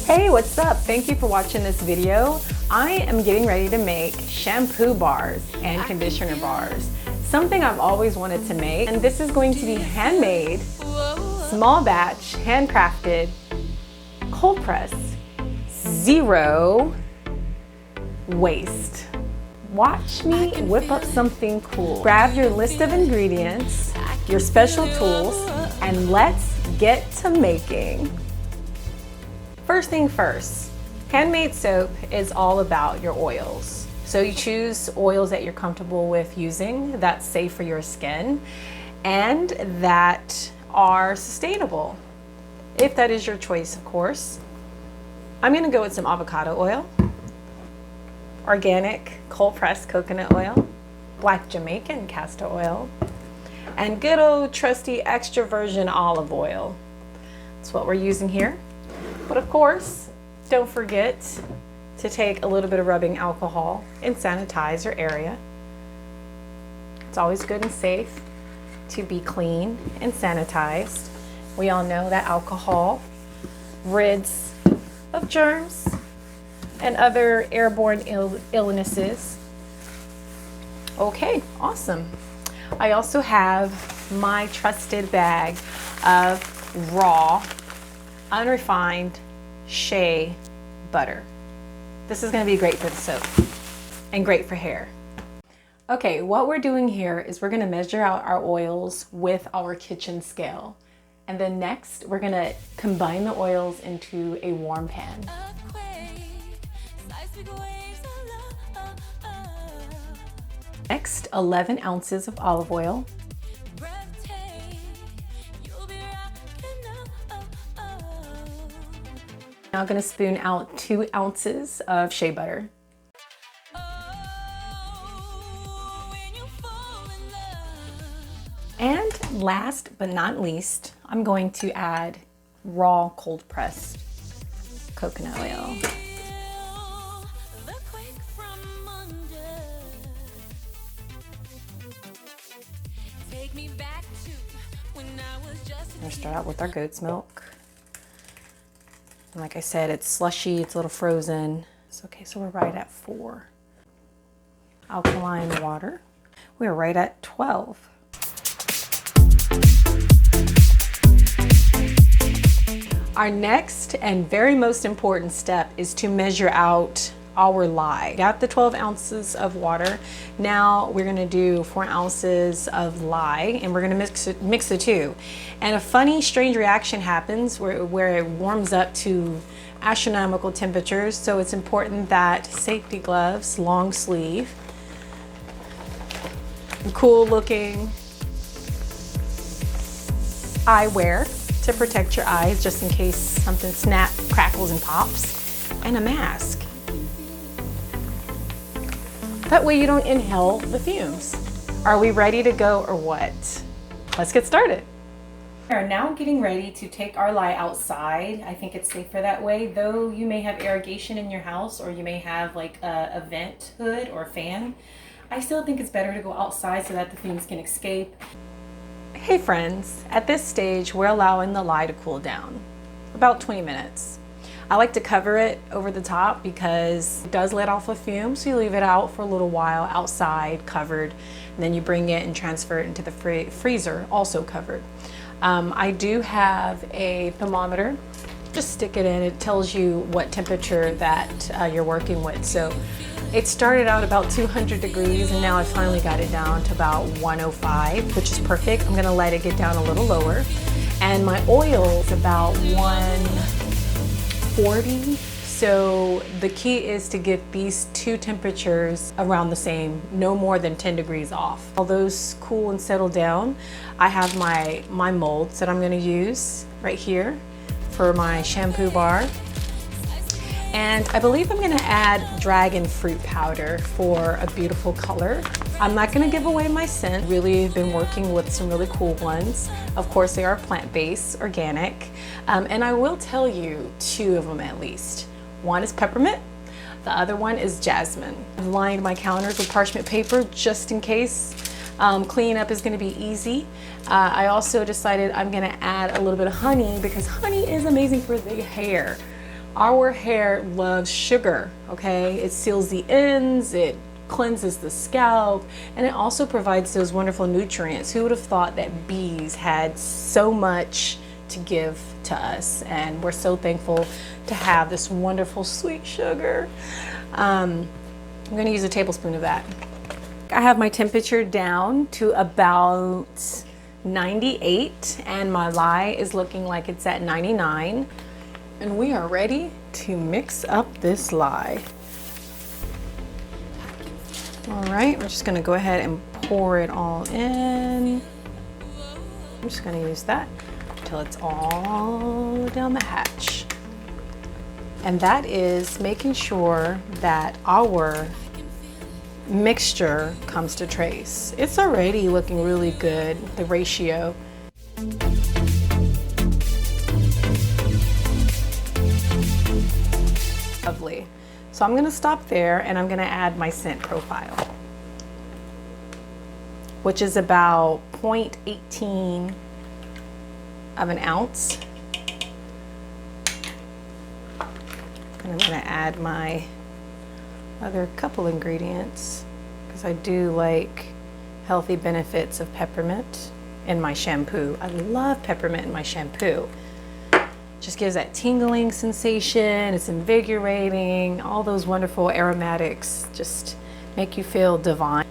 Hey, what's up? Thank you for watching this video. I am getting ready to make shampoo bars and conditioner bars. Something I've always wanted to make, and this is going to be handmade, small batch, handcrafted, cold press, zero waste. Watch me whip up something cool. Grab your list of ingredients, your special tools, and let's get to making. First thing first, handmade soap is all about your oils. So you choose oils that you're comfortable with using, that's safe for your skin, and that are sustainable, if that is your choice, of course. I'm gonna go with some avocado oil, organic cold pressed coconut oil, black Jamaican castor oil, and good old trusty extra virgin olive oil. That's what we're using here. But of course, don't forget to take a little bit of rubbing alcohol and sanitize your area. It's always good and safe to be clean and sanitized. We all know that alcohol rids of germs and other airborne illnesses. Okay, awesome. I also have my trusted bag of raw, unrefined shea butter. This is going to be great for the soap and great for hair. Okay, what we're doing here is we're going to measure out our oils with our kitchen scale. And then next, we're going to combine the oils into a warm pan. Next, 11 ounces of olive oil. Now I'm going to spoon out 2 ounces of shea butter. And last but not least, I'm going to add raw cold pressed coconut oil. We're going to start out with our goat's milk. And like I said, it's slushy, it's a little frozen. It's okay, so we're right at 4. Alkaline water, we're right at 12. Our next and very most important step is to measure out our lye. Got the 12 ounces of water. Now we're gonna do 4 ounces of lye, and we're gonna mix the two. And a funny, strange reaction happens where it warms up to astronomical temperatures. So it's important that safety gloves, long sleeve, cool looking eyewear to protect your eyes just in case something snaps, crackles, and pops, and a mask. That way you don't inhale the fumes. Are we ready to go or what? Let's get started. We are now getting ready to take our lye outside. I think it's safer that way, though you may have irrigation in your house or you may have like a vent hood or fan. I still think it's better to go outside so that the fumes can escape. Hey friends, at this stage we're allowing the lye to cool down, about 20 minutes. I like to cover it over the top because it does let off a fume, so you leave it out for a little while outside covered, and then you bring it and transfer it into the freezer, also covered. I do have a thermometer. Just stick it in. It tells you what temperature that you're working with. So it started out about 200 degrees and now I finally got it down to about 105, which is perfect. I'm gonna let it get down a little lower. And my oil is about 140. So the key is to get these two temperatures around the same, no more than 10 degrees off. While those cool and settle down, I have my molds that I'm gonna use right here for my shampoo bar. And I believe I'm gonna add dragon fruit powder for a beautiful color. I'm not gonna give away my scent. Really have been working with some really cool ones. Of course, they are plant-based, organic. And I will tell you 2 of them at least. One is peppermint, the other one is jasmine. I've lined my counters with parchment paper just in case. Cleaning up is gonna be easy. I also decided I'm gonna add a little bit of honey because honey is amazing for the hair. Our hair loves sugar, okay? It seals the ends, it cleanses the scalp, and it also provides those wonderful nutrients. Who would have thought that bees had so much to give to us? And we're so thankful to have this wonderful sweet sugar. I'm gonna use a tablespoon of that. I have my temperature down to about 98 and my lye is looking like it's at 99. And we are ready to mix up this lye. All right, we're just gonna go ahead and pour it all in. I'm just gonna use that until it's all down the hatch. And that is making sure that our mixture comes to trace. It's already looking really good, the ratio. Lovely. So I'm gonna stop there and I'm gonna add my scent profile, which is about 0.18 of an ounce. And I'm gonna add my other couple ingredients because I do like healthy benefits of peppermint in my shampoo. I love peppermint in my shampoo. Just gives that tingling sensation, it's invigorating, all those wonderful aromatics just make you feel divine.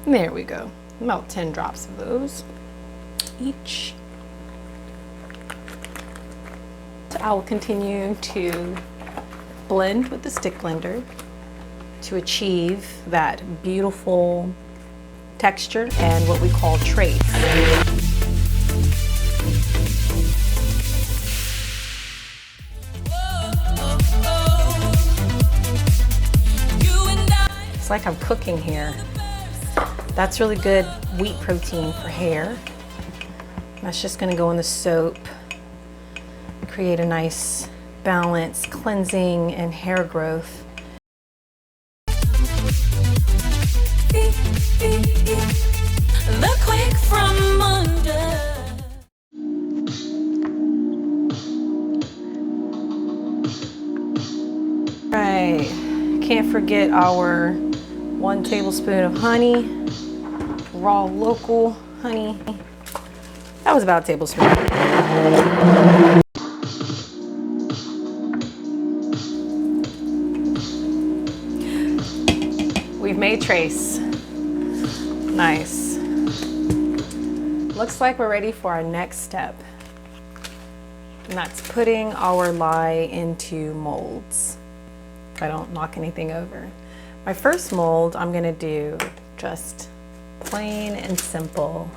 And there we go, about 10 drops of those each. So I will continue to blend with the stick blender to achieve that beautiful texture and what we call trace. It's like I'm cooking here. That's really good wheat protein for hair. That's just gonna go in the soap, create a nice balance, cleansing, and hair growth. The quick from under. Right, can't forget our 1 tablespoon of honey, raw local honey. That was about a tablespoon. We've made trace. Nice. Looks like we're ready for our next step. And that's putting our lye into molds. If I don't knock anything over. My first mold I'm gonna do just plain and simple.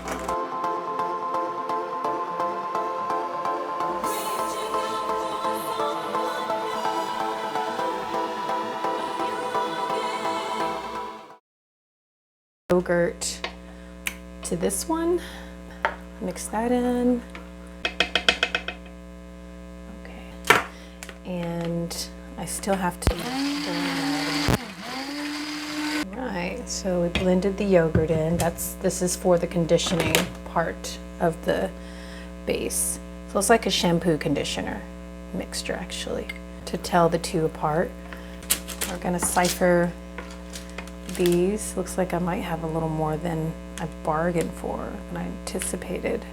Yogurt to this one, mix that in. Okay, and I still have to blend that in. Right, so we blended the yogurt in. This is for the conditioning part of the base. So it's like a shampoo conditioner mixture actually. To tell the two apart, we're gonna cipher these. Looks like I might have a little more than I bargained for and I anticipated.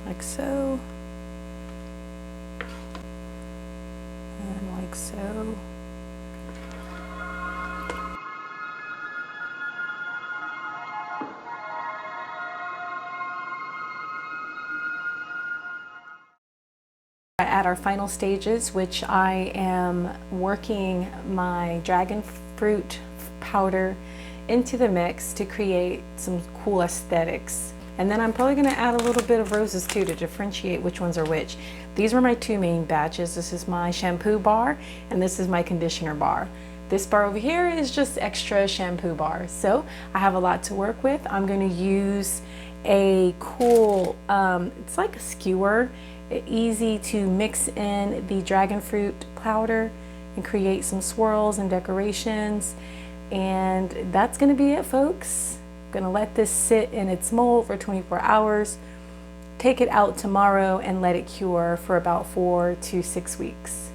Like so. And like so. At our final stages, which I am working my dragon fruit powder into the mix to create some cool aesthetics. And then I'm probably going to add a little bit of roses too to differentiate which ones are which. These were my two main batches. This is my shampoo bar and this is my conditioner bar. This bar over here is just extra shampoo bar. So I have a lot to work with. I'm going to use a cool, it's like a skewer. Easy to mix in the dragon fruit powder and create some swirls and decorations. And that's gonna be it, folks. I'm gonna let this sit in its mold for 24 hours take it out tomorrow and let it cure for about 4 to 6 weeks.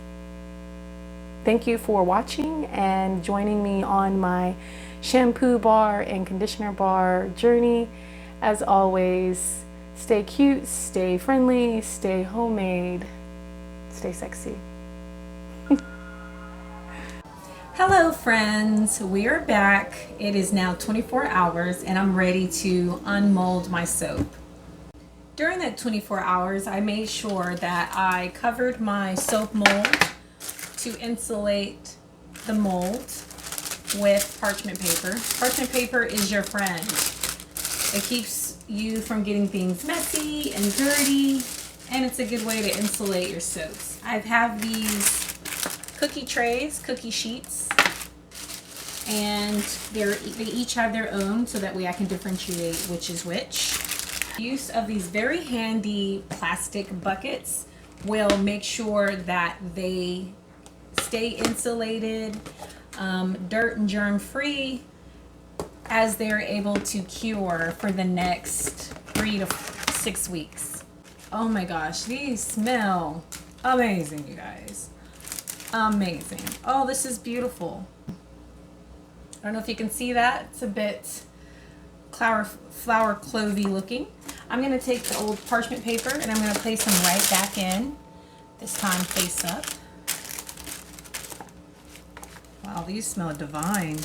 Thank you for watching and joining me on my shampoo bar and conditioner bar journey. As always, stay cute, stay friendly, stay homemade, stay sexy. Hello friends, we are back. It is now 24 hours and I'm ready to unmold my soap. During that 24 hours, I made sure that I covered my soap mold to insulate the mold with parchment paper. Parchment paper is your friend. It keeps you from getting things messy and dirty, and it's a good way to insulate your soaps. I have these cookie trays, cookie sheets, and they each have their own, so that way I can differentiate which is which. Use of these very handy plastic buckets will make sure that they stay insulated, dirt and germ free, as they're able to cure for the next 3 to 6 weeks. Oh my gosh, these smell amazing, you guys. Amazing. Oh, this is beautiful. I don't know if you can see that. It's a bit flower clovey looking. I'm going to take the old parchment paper and I'm going to place them right back in, this time face up. Wow, these smell divine.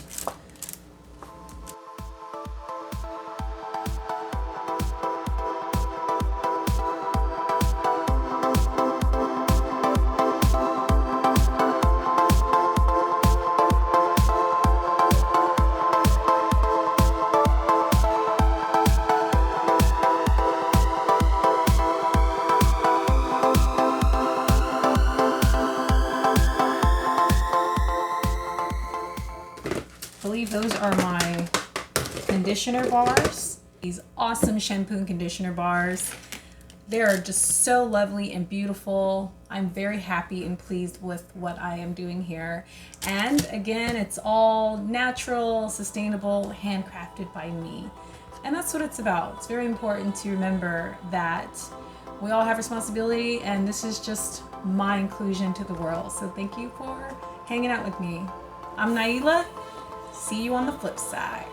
I believe those are my conditioner bars. These awesome shampoo and conditioner bars. They are just so lovely and beautiful. I'm very happy and pleased with what I am doing here. And again, it's all natural, sustainable, handcrafted by me. And that's what it's about. It's very important to remember that we all have responsibility, and this is just my inclusion to the world. So thank you for hanging out with me. I'm Naila. See you on the flip side.